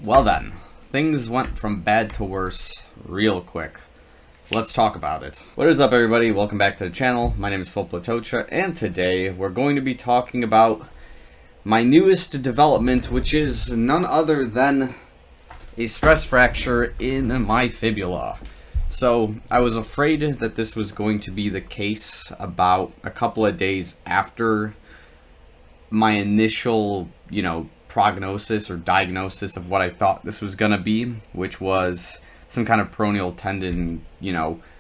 Well then, things went from bad to worse real quick. Let's talk about it. What is up, everybody? Welcome back to the channel. My name is Filip Latocha, and today we're going to be talking about my newest development, which is none other than a stress fracture in my fibula. So I was afraid that this was going to be the case about a couple of days after my initial, prognosis or diagnosis of what I thought this was going to be, which was some kind of peroneal tendon,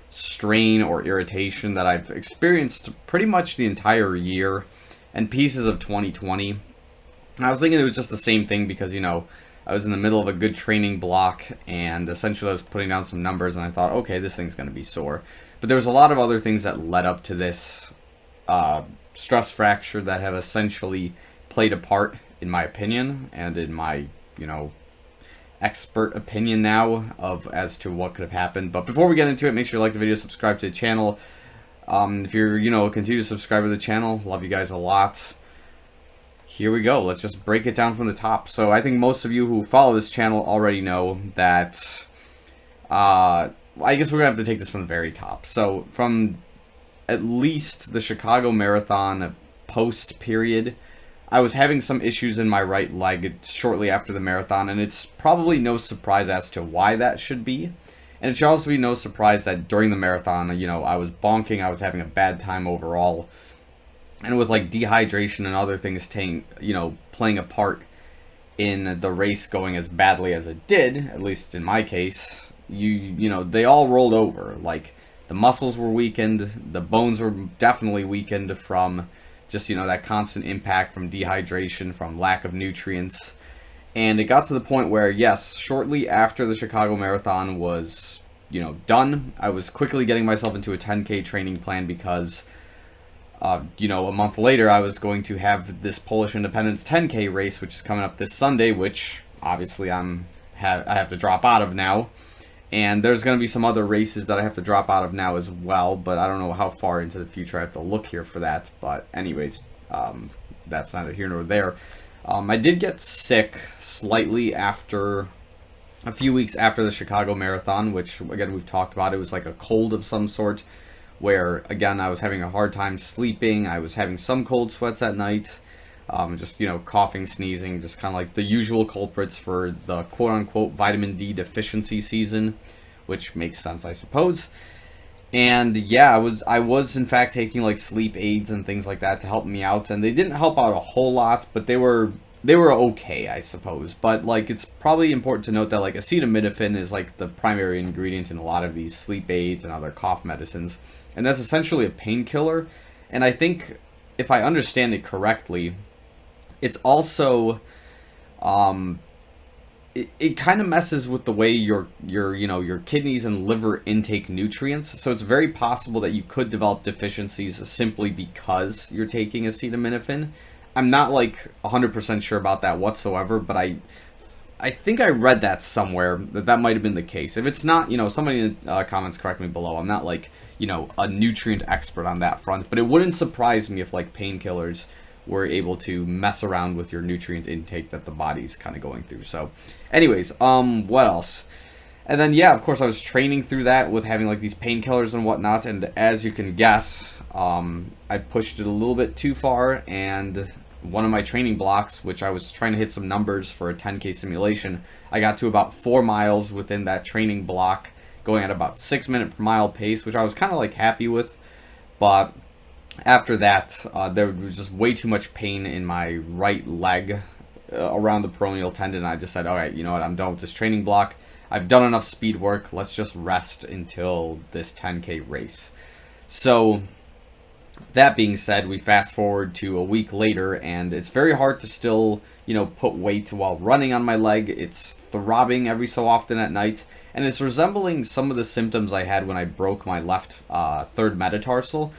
strain or irritation that I've experienced pretty much the entire year and pieces of 2020. And I was thinking it was just the same thing because, I was in the middle of a good training block and essentially I was putting down some numbers and I thought, okay, this thing's going to be sore. But there was a lot of other things that led up to this stress fracture that have essentially played a part, in my opinion, and in my, expert opinion now of as to what could have happened. But before we get into it, make sure you like the video, subscribe to the channel. If you're, a continued subscriber to the channel, love you guys a lot. Here we go. Let's just break it down from the top. So I think most of you who follow this channel already know that, I guess we're going to have to take this from the very top. So from at least the Chicago Marathon post period, I was having some issues in my right leg shortly after the marathon, and it's probably no surprise as to why that should be. And it should also be no surprise that during the marathon, I was bonking, I was having a bad time overall. And with like dehydration and other things playing a part in the race going as badly as it did, at least in my case, they all rolled over. Like the muscles were weakened, the bones were definitely weakened from just, that constant impact from dehydration, from lack of nutrients. And it got to the point where, yes, shortly after the Chicago Marathon was, done, I was quickly getting myself into a 10K training plan because, a month later I was going to have this Polish Independence 10K race, which is coming up this Sunday, which obviously I have to drop out of now. And there's going to be some other races that I have to drop out of now as well, but I don't know how far into the future I have to look here for that. But anyways, that's neither here nor there. I did get sick slightly after, a few weeks after the Chicago Marathon, which, again, we've talked about. It was like a cold of some sort, where, again, I was having a hard time sleeping. I was having some cold sweats at night. Just, coughing, sneezing, just kind of like the usual culprits for the quote-unquote vitamin D deficiency season, which makes sense, I suppose. And yeah, I was in fact taking like sleep aids and things like that to help me out, and they didn't help out a whole lot, but they were okay, I suppose. But like, it's probably important to note that like acetaminophen is like the primary ingredient in a lot of these sleep aids and other cough medicines, and that's essentially a painkiller. And I think, if I understand it correctly, it's also, it kind of messes with the way your kidneys and liver intake nutrients. So it's very possible that you could develop deficiencies simply because you're taking acetaminophen. I'm not like 100% sure about that whatsoever, but I think I read that somewhere that might have been the case. If it's not, somebody in the comments correct me below. I'm not like, a nutrient expert on that front, but it wouldn't surprise me if like painkillers were able to mess around with your nutrient intake that the body's kind of going through. So anyways, what else? And then, yeah, of course, I was training through that with having like these painkillers and whatnot. And as you can guess, I pushed it a little bit too far. And one of my training blocks, which I was trying to hit some numbers for a 10K simulation, I got to about 4 miles within that training block, going at about 6 minute per mile pace, which I was kind of like happy with. But after that, there was just way too much pain in my right leg around the peroneal tendon. I just said, all right, you know what, I'm done with this training block. I've done enough speed work. Let's just rest until this 10K race. So that being said, we fast forward to a week later, and it's very hard to still, put weight while running on my leg. It's throbbing every so often at night, and it's resembling some of the symptoms I had when I broke my left third metatarsal.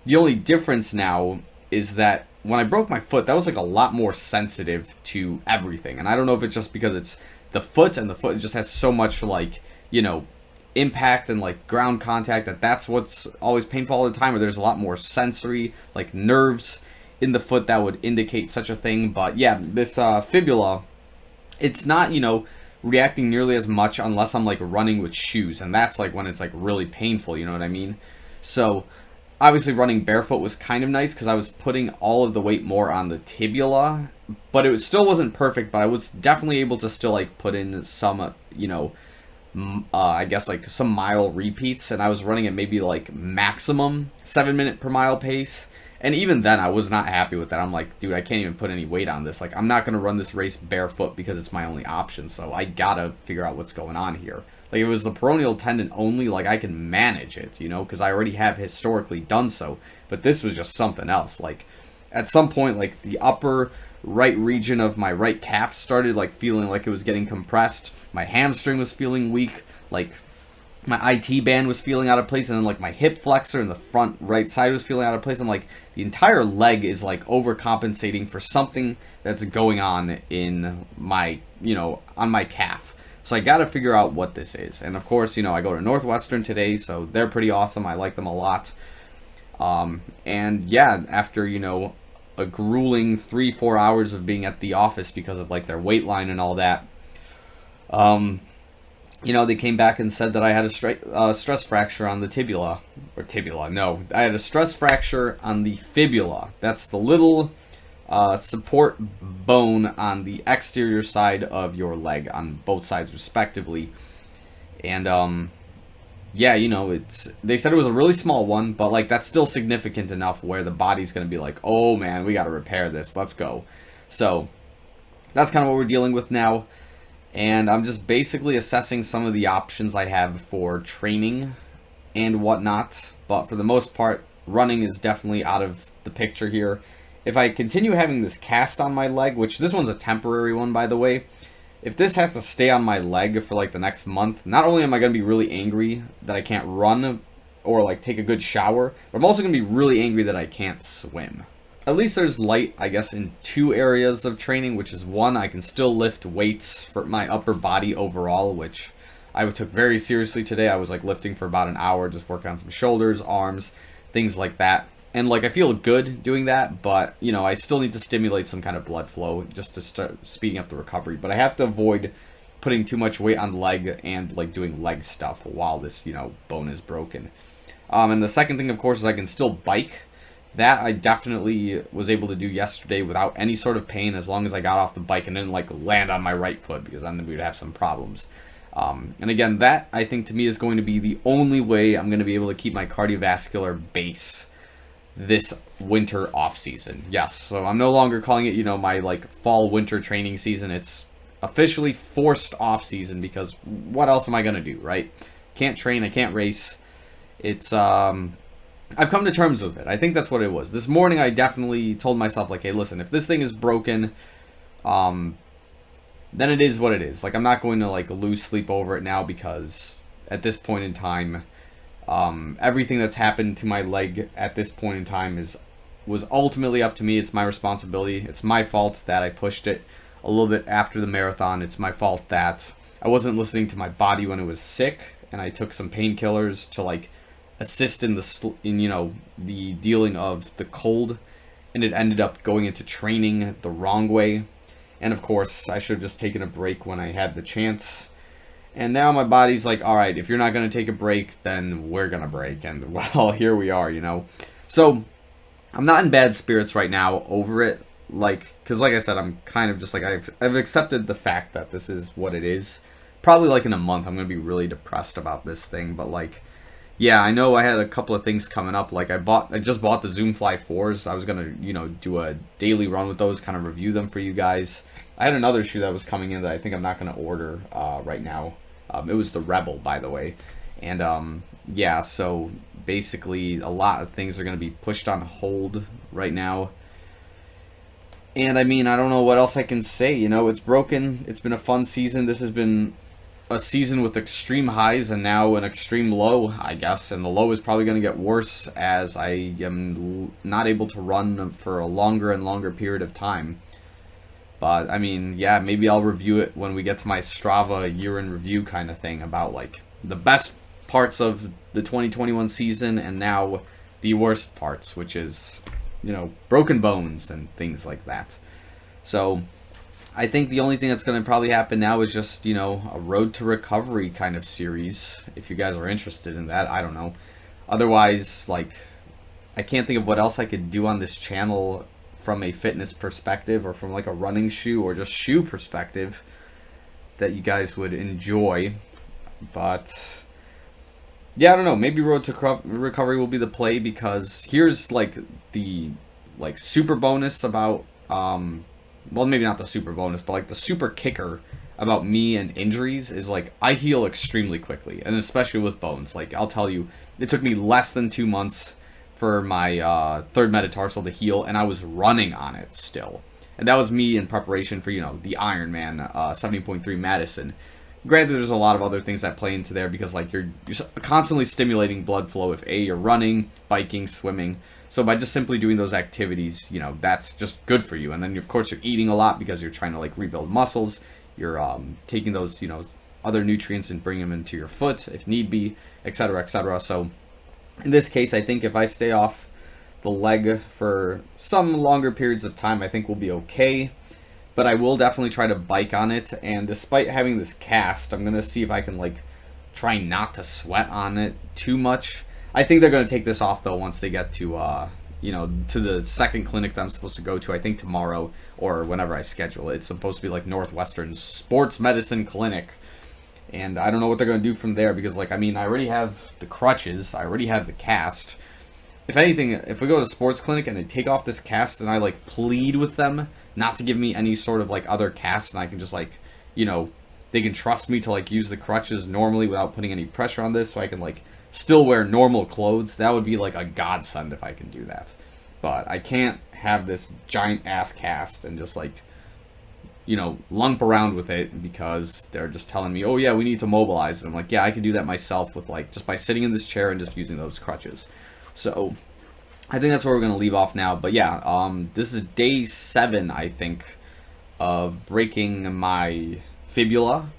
The only difference now is that when I broke my foot, that was like a lot more sensitive to everything. And I don't know if it's just because it's the foot, and the foot just has so much like, impact and like ground contact that's what's always painful all the time, or there's a lot more sensory like nerves in the foot that would indicate such a thing. But yeah, this fibula, it's not, reacting nearly as much unless I'm like running with shoes, and that's like when it's like really painful, you know what I mean? So obviously running barefoot was kind of nice because I was putting all of the weight more on the tibia, but it still wasn't perfect, but I was definitely able to still like put in some, I guess like some mile repeats, and I was running at maybe like maximum 7 minute per mile pace. And even then, I was not happy with that. I'm like, dude, I can't even put any weight on this. Like, I'm not going to run this race barefoot because it's my only option. So I got to figure out what's going on here. Like, if it was the peroneal tendon only, like, I can manage it, you know, because I already have historically done so. But this was just something else. Like, at some point, like, the upper right region of my right calf started, like, feeling like it was getting compressed. My hamstring was feeling weak. Like, my IT band was feeling out of place, and then like my hip flexor in the front right side was feeling out of place. I'm like, the entire leg is like overcompensating for something that's going on in my, on my calf. So I got to figure out what this is. And of course, I go to Northwestern today, so they're pretty awesome. I like them a lot. And yeah, after, a grueling 3-4 hours of being at the office because of like their weight line and all that, they came back and said that I had a stress fracture on the tibia. Or tibia, no. I had a stress fracture on the fibula. That's the little support bone on the exterior side of your leg, on both sides respectively. And, they said it was a really small one, but, like, that's still significant enough where the body's going to be like, oh, man, we got to repair this. Let's go. So, that's kind of what we're dealing with now. And I'm just basically assessing some of the options I have for training and whatnot. But for the most part, running is definitely out of the picture here. If I continue having this cast on my leg, which this one's a temporary one, by the way, if this has to stay on my leg for like the next month, not only am I going to be really angry that I can't run or like take a good shower, but I'm also going to be really angry that I can't swim. At least there's light, I guess, in 2 areas of training, which is one, I can still lift weights for my upper body overall, which I took very seriously today. I was like lifting for about an hour, just working on some shoulders, arms, things like that. And like I feel good doing that, but I still need to stimulate some kind of blood flow just to start speeding up the recovery. But I have to avoid putting too much weight on the leg and like doing leg stuff while this, bone is broken. And the second thing, of course, is I can still bike. That I definitely was able to do yesterday without any sort of pain, as long as I got off the bike and didn't like land on my right foot, because then we would have some problems. And again, that I think to me is going to be the only way I'm going to be able to keep my cardiovascular base this winter off season. Yes, so I'm no longer calling it, my like fall winter training season. It's officially forced off season, because what else am I going to do, right? Can't train, I can't race. It's I've come to terms with it. I think that's what it was. This morning I definitely told myself, like, hey, listen, if this thing is broken, then it is what it is. Like, I'm not going to, like, lose sleep over it now, because at this point in time, everything that's happened to my leg at this point in time was ultimately up to me. It's my responsibility. It's my fault that I pushed it a little bit after the marathon. It's my fault that I wasn't listening to my body when it was sick, and I took some painkillers to, like, assist in the dealing of the cold, and it ended up going into training the wrong way. And of course, I should have just taken a break when I had the chance. And now my body's like, all right, if you're not going to take a break, then we're going to break. And well, here we are, So I'm not in bad spirits right now over it. Like, because like I said, I'm kind of just like, I've accepted the fact that this is what it is. Probably like in a month, I'm going to be really depressed about this thing. But like, yeah, I know I had a couple of things coming up. Like I just bought the Zoom Fly 4s. I was going to, do a daily run with those, kind of review them for you guys. I had another shoe that was coming in that I think I'm not going to order right now. It was the Rebel, by the way. And yeah, so basically a lot of things are going to be pushed on hold right now. And I mean, I don't know what else I can say. It's broken. It's been a fun season. This has been a season with extreme highs and now an extreme low, I guess. And the low is probably going to get worse as I am not able to run for a longer and longer period of time. But, I mean, yeah, maybe I'll review it when we get to my Strava year in review kind of thing about, like, the best parts of the 2021 season and now the worst parts, which is, broken bones and things like that. So, I think the only thing that's going to probably happen now is just, you know, a road to recovery kind of series. If you guys are interested in that, I don't know. Otherwise, like, I can't think of what else I could do on this channel from a fitness perspective or from like a running shoe or just shoe perspective that you guys would enjoy. But yeah, I don't know. Maybe road to recovery will be the play, because here's like the super bonus about well, maybe not the super bonus, but like the super kicker about me and injuries is like I heal extremely quickly, and especially with bones. Like, I'll tell you, it took me less than 2 months for my third metatarsal to heal, and I was running on it still. And that was me in preparation for, you know, the Ironman 70.3 Madison. Granted, there's a lot of other things that play into there, because like you're constantly stimulating blood flow if you're running, biking, swimming. So by just simply doing those activities, you know, that's just good for you. And then of course you're eating a lot because you're trying to like rebuild muscles. You're taking those, you know, other nutrients and bring them into your foot if need be, etc., etc. So in this case, I think if I stay off the leg for some longer periods of time, I think we'll be okay. But I will definitely try to bike on it, and despite having this cast, I'm going to see if I can like try not to sweat on it too much. I think they're going to take this off though once they get to you know, to the second clinic that I'm supposed to go to, I think tomorrow or whenever I schedule it. It's supposed to be like Northwestern Sports Medicine Clinic. And I don't know what they're going to do from there, because like, I mean, I already have the crutches, I already have the cast. If anything, if we go to sports clinic and they take off this cast and I like plead with them not to give me any sort of like other cast, and I can just like, you know, they can trust me to like use the crutches normally without putting any pressure on this, so I can like still wear normal clothes, that would be like a godsend if I can do that. But I can't have this giant ass cast and just like, you know, lump around with it, because they're just telling me, oh yeah, we need to mobilize. And I'm like, yeah, I can do that myself with like, just by sitting in this chair and just using those crutches. So I think that's where we're going to leave off now. But yeah, this is day 7, I think, of breaking my fibula.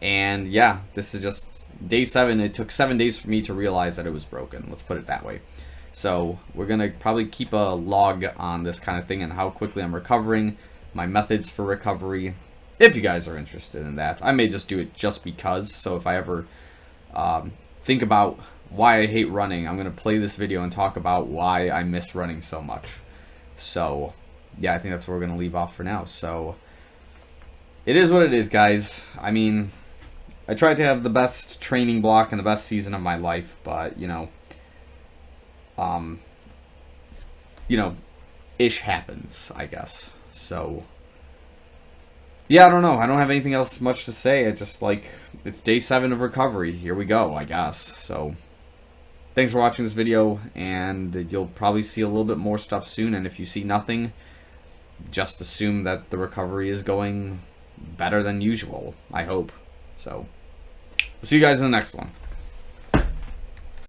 And yeah, this is just day 7. It took 7 days for me to realize that it was broken. Let's put it that way. So we're going to probably keep a log on this kind of thing and how quickly I'm recovering, my methods for recovery, if you guys are interested in that. I may just do it just because. So if I ever think about why I hate running, I'm going to play this video and talk about why I miss running so much. So yeah, I think that's where we're going to leave off for now. So it is what it is, guys. I mean, I tried to have the best training block and the best season of my life, but you know, ish happens, I guess. So yeah, I don't know. I don't have anything else much to say. It's just like, it's day 7 of recovery. Here we go, I guess. So thanks for watching this video, and you'll probably see a little bit more stuff soon. And if you see nothing, just assume that the recovery is going better than usual, I hope. So we'll see you guys in the next one.